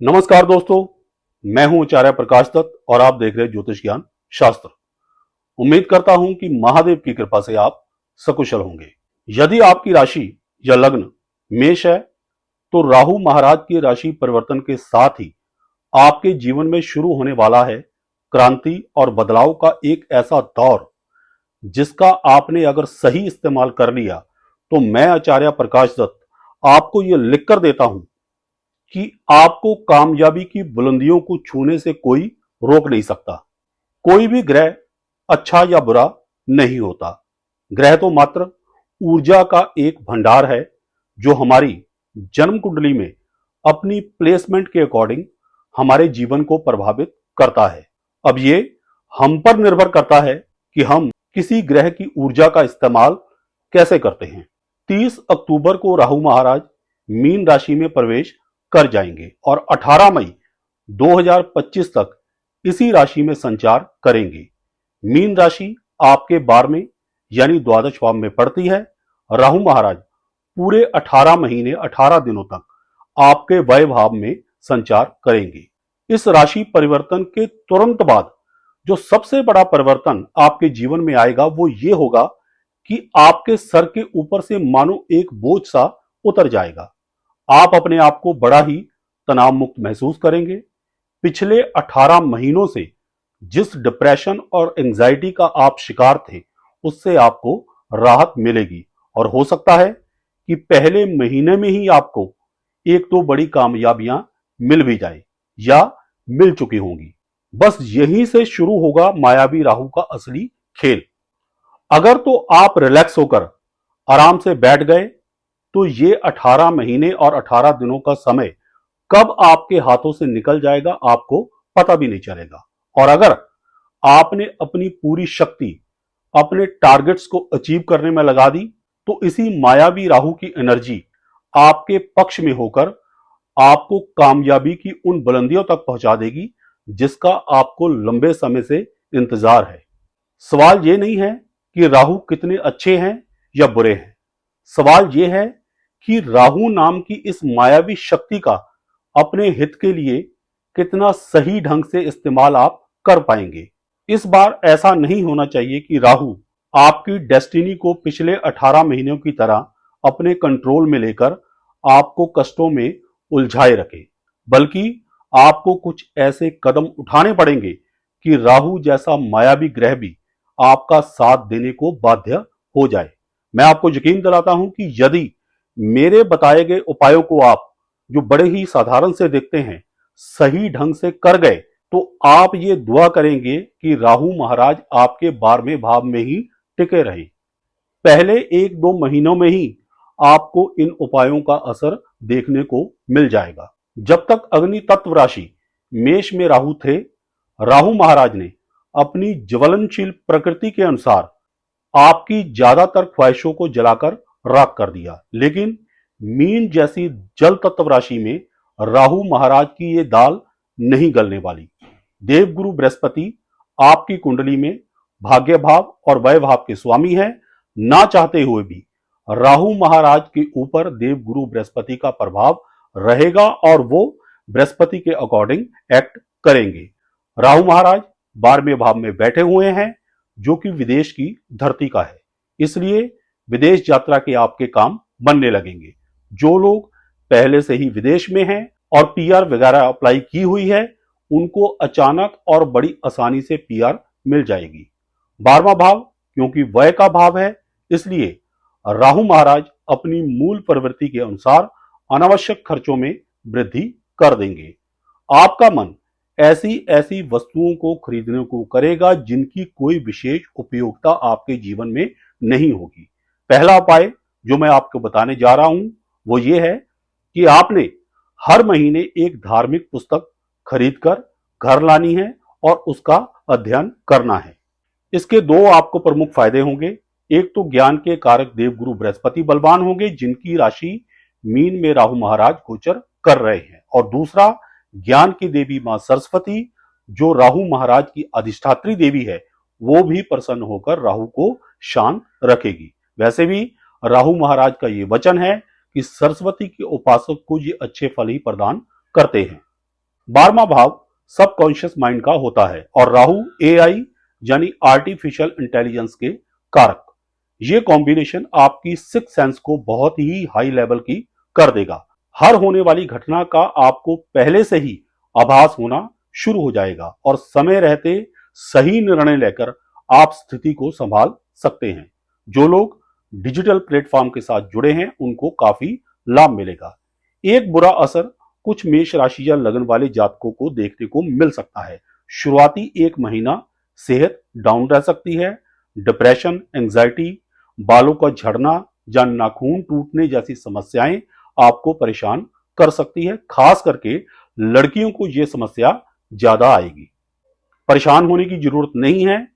नमस्कार दोस्तों, मैं हूं आचार्य प्रकाश दत्त और आप देख रहे हैं ज्योतिष ज्ञान शास्त्र। उम्मीद करता हूं कि महादेव की कृपा से आप सकुशल होंगे। यदि आपकी राशि या लग्न मेष है तो राहु महाराज की राशि परिवर्तन के साथ ही आपके जीवन में शुरू होने वाला है क्रांति और बदलाव का एक ऐसा दौर जिसका आपने अगर सही इस्तेमाल कर लिया तो मैं आचार्य प्रकाश दत्त आपको यह लिखकर देता हूं कि आपको कामयाबी की बुलंदियों को छूने से कोई रोक नहीं सकता। कोई भी ग्रह अच्छा या बुरा नहीं होता। ग्रह तो मात्र ऊर्जा का एक भंडार है जो हमारी जन्म कुंडली में अपनी प्लेसमेंट के अकॉर्डिंग हमारे जीवन को प्रभावित करता है। अब ये हम पर निर्भर करता है कि हम किसी ग्रह की ऊर्जा का इस्तेमाल कैसे करते हैं। 30 अक्टूबर को राहु महाराज मीन राशि में प्रवेश कर जाएंगे और 18 मई 2025 तक इसी राशि में संचार करेंगे। मीन राशि आपके 12वें यानी द्वादश भाव में पड़ती है। राहु महाराज पूरे 18 महीने 18 दिनों तक आपके वय भाव में संचार करेंगे। इस राशि परिवर्तन के तुरंत बाद जो सबसे बड़ा परिवर्तन आपके जीवन में आएगा वो ये होगा कि आपके सर के ऊपर से मानो एक बोझ सा उतर जाएगा। आप अपने आप को बड़ा ही तनाव मुक्त महसूस करेंगे। पिछले 18 महीनों से जिस डिप्रेशन और एंजाइटी का आप शिकार थे उससे आपको राहत मिलेगी और हो सकता है कि पहले महीने में ही आपको एक तो बड़ी कामयाबियां मिल भी जाए या मिल चुकी होंगी। बस यहीं से शुरू होगा मायावी राहु का असली खेल। अगर तो आप रिलैक्स होकर आराम से बैठ गए तो ये 18 महीने और 18 दिनों का समय कब आपके हाथों से निकल जाएगा आपको पता भी नहीं चलेगा। और अगर आपने अपनी पूरी शक्ति अपने टारगेट्स को अचीव करने में लगा दी तो इसी मायावी राहु की एनर्जी आपके पक्ष में होकर आपको कामयाबी की उन बुलंदियों तक पहुंचा देगी जिसका आपको लंबे समय से इंतजार है। सवाल यह नहीं है कि राहु कितने अच्छे हैं या बुरे हैं। सवाल यह है कि राहु नाम की इस मायावी शक्ति का अपने हित के लिए कितना सही ढंग से इस्तेमाल आप कर पाएंगे। इस बार ऐसा नहीं होना चाहिए कि राहु आपकी डेस्टिनी को पिछले 18 महीनों की तरह अपने कंट्रोल में लेकर आपको कष्टों में उलझाए रखे, बल्कि आपको कुछ ऐसे कदम उठाने पड़ेंगे कि राहु जैसा मायावी ग्रह भी आपका साथ देने को बाध्य हो जाए। मैं आपको यकीन दिलाता हूं कि यदि मेरे बताए गए उपायों को आप जो बड़े ही साधारण से देखते हैं सही ढंग से कर गए तो आप ये दुआ करेंगे कि राहु महाराज आपके 12वें भाव में ही टिके रहें। पहले 1-2 महीनों में ही आपको इन उपायों का असर देखने को मिल जाएगा। जब तक अग्नि तत्व राशि मेष में राहु थे, राहु महाराज ने अपनी ज्वलनशील प्रकृति के अनुसार आपकी ज्यादातर ख्वाहिशों को जलाकर राख कर दिया। लेकिन मीन जैसी जल तत्व राशि में राहु महाराज की ये दाल नहीं गलने वाली। देवगुरु बृहस्पति आपकी कुंडली में भाग्य भाव और वय भाव के स्वामी हैं। ना चाहते हुए भी राहु महाराज के ऊपर देवगुरु बृहस्पति का प्रभाव रहेगा और वो बृहस्पति के अकॉर्डिंग एक्ट करेंगे। राहु महाराज 12वें भाव में बैठे हुए हैं जो कि विदेश की धरती का है, इसलिए विदेश यात्रा के आपके काम बनने लगेंगे। जो लोग पहले से ही विदेश में हैं और पीआर वगैरह अप्लाई की हुई है उनको अचानक और बड़ी आसानी से पीआर मिल जाएगी। 12वां भाव क्योंकि वय का भाव है इसलिए राहु महाराज अपनी मूल प्रवृत्ति के अनुसार अनावश्यक खर्चों में वृद्धि कर देंगे। आपका मन ऐसी ऐसी वस्तुओं को खरीदने को करेगा जिनकी कोई विशेष उपयोगिता आपके जीवन में नहीं होगी। पहला उपाय जो मैं आपको बताने जा रहा हूं वो ये है कि आपने हर महीने एक धार्मिक पुस्तक खरीदकर घर लानी है और उसका अध्ययन करना है। इसके 2 आपको प्रमुख फायदे होंगे। एक तो ज्ञान के कारक देवगुरु बृहस्पति बलवान होंगे जिनकी राशि मीन में राहु महाराज गोचर कर रहे हैं, और दूसरा ज्ञान की देवी मां सरस्वती जो राहु महाराज की अधिष्ठात्री देवी है वो भी प्रसन्न होकर राहु को शांत रखेगी। वैसे भी राहु महाराज का ये वचन है कि सरस्वती के उपासक को ये अच्छे फल ही प्रदान करते हैं। 12वां भाव सबकॉन्शियस माइंड का होता है और राहु एआई यानी आर्टिफिशियल इंटेलिजेंस के कारक। ये कॉम्बिनेशन आपकी सिक्स सेंस को बहुत ही हाई लेवल की कर देगा। हर होने वाली घटना का आपको पहले से ही आभास होना शुरू हो जाएगा और समय रहते सही निर्णय लेकर आप स्थिति को संभाल सकते हैं। जो लोग डिजिटल प्लेटफॉर्म के साथ जुड़े हैं उनको काफी लाभ मिलेगा। एक बुरा असर कुछ मेष राशि या लगन वाले जातकों को देखने को मिल सकता है। शुरुआती एक महीना सेहत डाउन रह सकती है। डिप्रेशन, एंजाइटी, बालों का झड़ना या नाखून टूटने जैसी समस्याएं आपको परेशान कर सकती है। खास करके लड़कियों को यह समस्या ज्यादा आएगी। परेशान होने की जरूरत नहीं है,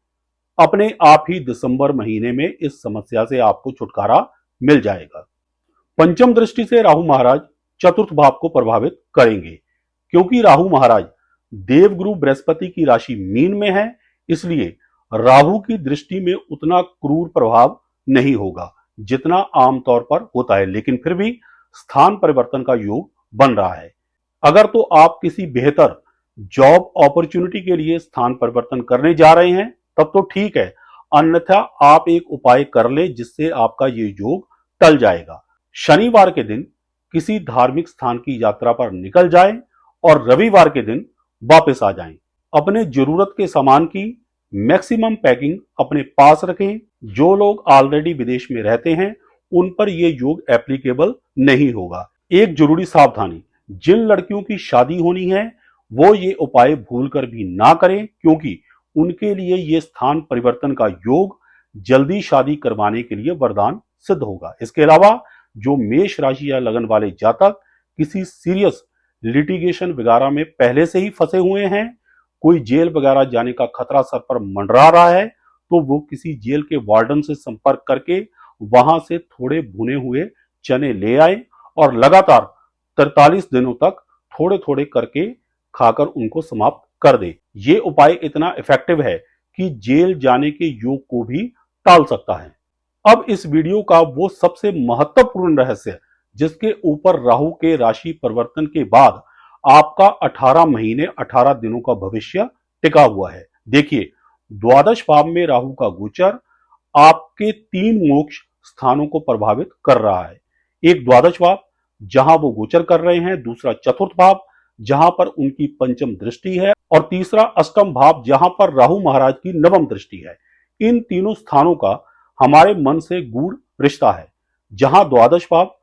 अपने आप ही दिसंबर महीने में इस समस्या से आपको छुटकारा मिल जाएगा। पंचम दृष्टि से राहु महाराज चतुर्थ भाव को प्रभावित करेंगे। क्योंकि राहु महाराज देवगुरु बृहस्पति की राशि मीन में है, इसलिए राहु की दृष्टि में उतना क्रूर प्रभाव नहीं होगा जितना आमतौर पर होता है, लेकिन फिर भी स्थान परिवर्तन का योग बन रहा है। अगर तो आप किसी बेहतर जॉब अपॉर्चुनिटी के लिए स्थान परिवर्तन करने जा रहे हैं तब तो ठीक है, अन्यथा आप एक उपाय कर ले जिससे आपका ये योग टल जाएगा। शनिवार के दिन किसी धार्मिक स्थान की यात्रा पर निकल जाएं और रविवार के दिन वापस आ जाएं। अपने जरूरत के सामान की मैक्सिमम पैकिंग अपने पास रखें। जो लोग ऑलरेडी विदेश में रहते हैं उन पर यह योग एप्लीकेबल नहीं होगा। एक जरूरी सावधानी, जिन लड़कियों की शादी होनी है वो ये उपाय भूलकर भी ना करें, क्योंकि उनके लिए ये स्थान परिवर्तन का योग जल्दी शादी करवाने के लिए वरदान सिद्ध होगा। इसके अलावा जो मेष राशि या लगन वाले जातक किसी सीरियस लिटिगेशन वगैरह में पहले से ही फंसे हुए हैं, कोई जेल वगैरह जाने का खतरा सर पर मंडरा रहा है, तो वो किसी जेल के वार्डन से संपर्क करके वहां से थोड़े भुने हुए चने ले आए और लगातार 43 दिनों तक थोड़े थोड़े करके खाकर उनको समाप्त कर दे। ये उपाय इतना इफेक्टिव है कि जेल जाने के योग को भी टाल सकता है। अब इस वीडियो का वो सबसे महत्वपूर्ण रहस्य जिसके ऊपर राहु के राशि परिवर्तन के बाद आपका 18 महीने 18 दिनों का भविष्य टिका हुआ है। देखिए, द्वादश भाव में राहु का गोचर आपके 3 मोक्ष स्थानों को प्रभावित कर रहा है। एक द्वादश भाव जहां वो गोचर कर रहे हैं, दूसरा चतुर्थ भाव जहां पर उनकी पंचम दृष्टि है और तीसरा अष्टम भाव जहां पर राहु महाराज की नवम दृष्टि है। इन तीनों स्थानों का हमारे मन से गूढ़ रिश्ता है। जहां द्वादश भाव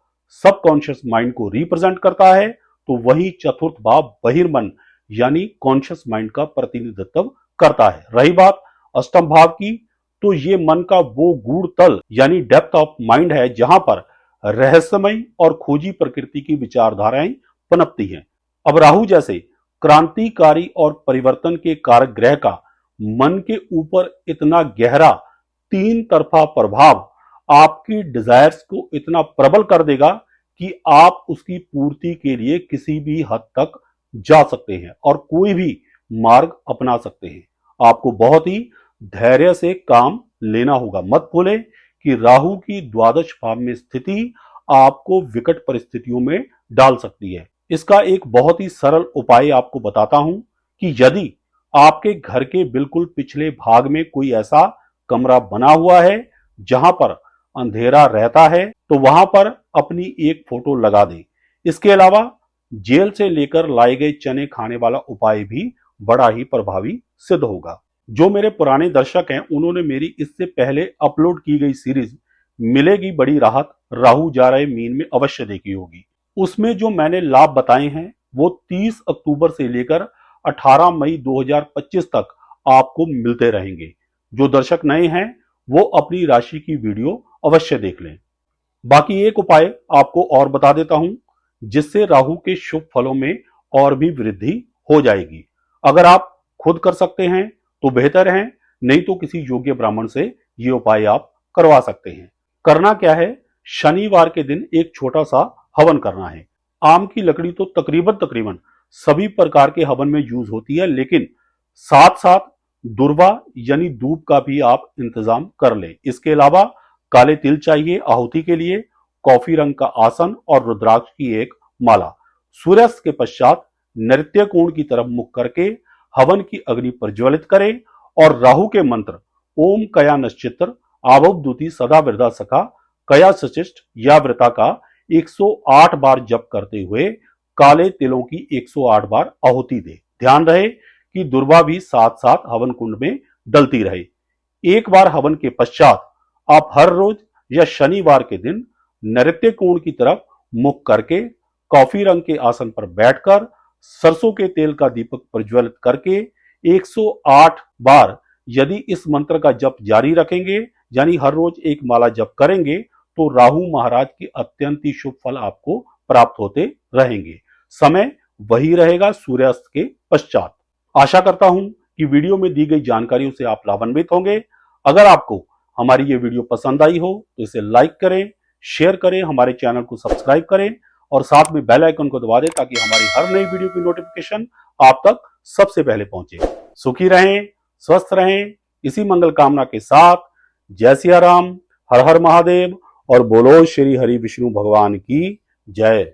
सबकॉन्शियस माइंड को रिप्रेजेंट करता है, तो वही चतुर्थ भाव बहिर्मन यानी कॉन्शियस माइंड का प्रतिनिधित्व करता है। रही बात अष्टम भाव की, तो ये मन का वो गूढ़ तल यानी डेप्थ ऑफ माइंड है जहां पर रहस्यमय और खोजी प्रकृति की विचारधाराएं पनपती हैं। अब राहु जैसे क्रांतिकारी और परिवर्तन के कारक ग्रह का मन के ऊपर इतना गहरा 3 तरफा प्रभाव आपकी डिजायर्स को इतना प्रबल कर देगा कि आप उसकी पूर्ति के लिए किसी भी हद तक जा सकते हैं और कोई भी मार्ग अपना सकते हैं। आपको बहुत ही धैर्य से काम लेना होगा। मत भूलें कि राहु की द्वादश भाव में स्थिति आपको विकट परिस्थितियों में डाल सकती है। इसका एक बहुत ही सरल उपाय आपको बताता हूं कि यदि आपके घर के बिल्कुल पिछले भाग में कोई ऐसा कमरा बना हुआ है जहां पर अंधेरा रहता है, तो वहां पर अपनी एक फोटो लगा दें। इसके अलावा जेल से लेकर लाए गए चने खाने वाला उपाय भी बड़ा ही प्रभावी सिद्ध होगा। जो मेरे पुराने दर्शक हैं उन्होंने मेरी इससे पहले अपलोड की गई सीरीज मिलेगी बड़ी राहत राहु जा रहे मीन में अवश्य देखी होगी। उसमें जो मैंने लाभ बताए हैं वो 30 अक्टूबर से लेकर 18 मई 2025 तक आपको मिलते रहेंगे। जो दर्शक नए हैं वो अपनी राशि की वीडियो अवश्य देख लें। बाकी एक उपाय आपको और बता देता हूं जिससे राहु के शुभ फलों में और भी वृद्धि हो जाएगी। अगर आप खुद कर सकते हैं तो बेहतर है, नहीं तो किसी योग्य ब्राह्मण से ये उपाय आप करवा सकते हैं। करना क्या है, शनिवार के दिन एक छोटा सा हवन करना है। आम की लकड़ी तो तकरीबन सभी प्रकार के हवन में यूज होती है, लेकिन साथ साथ दुर्वा यानी दूब का भी आप इंतजाम कर लें। इसके अलावा काले तिल चाहिए आहुति के लिए, कॉफी रंग का आसन और रुद्राक्ष की एक माला। सूर्यास्त के पश्चात नृत्य कोण की तरफ मुख करके हवन की अग्नि प्रज्वलित करें और राहु के मंत्र ओम कया नश्चित्र आवभूति सदा वृदा सखा कया सचिष्ट या व्रता का 108 बार जप करते हुए काले तिलों की 108 बार आहुति दे। ध्यान रहे कि दुर्वा भी साथ साथ हवन कुंड में डलती रहे। एक बार हवन के पश्चात आप हर रोज या शनिवार के दिन नृत्य कोण की तरफ मुख करके कॉफी रंग के आसन पर बैठकर सरसों के तेल का दीपक प्रज्वलित करके 108 बार यदि इस मंत्र का जप जारी रखेंगे, यानी हर रोज एक माला जप करेंगे, तो राहु महाराज के अत्यंत ही शुभ फल आपको प्राप्त होते रहेंगे। समय वही रहेगा सूर्यास्त के पश्चात। आशा करता हूं कि वीडियो में दी गई जानकारियों से आप लाभान्वित होंगे। अगर आपको हमारी ये वीडियो पसंद आई हो तो इसे लाइक करें, शेयर करें, हमारे चैनल को सब्सक्राइब करें और साथ में बेल आइकन को दबा दें ताकि हमारी हर नई वीडियो की नोटिफिकेशन आप तक सबसे पहले पहुंचे। सुखी रहें, स्वस्थ रहें, इसी मंगल कामना के साथ जय सिया राम, हर हर महादेव और बोलो श्री हरि विष्णु भगवान की जय।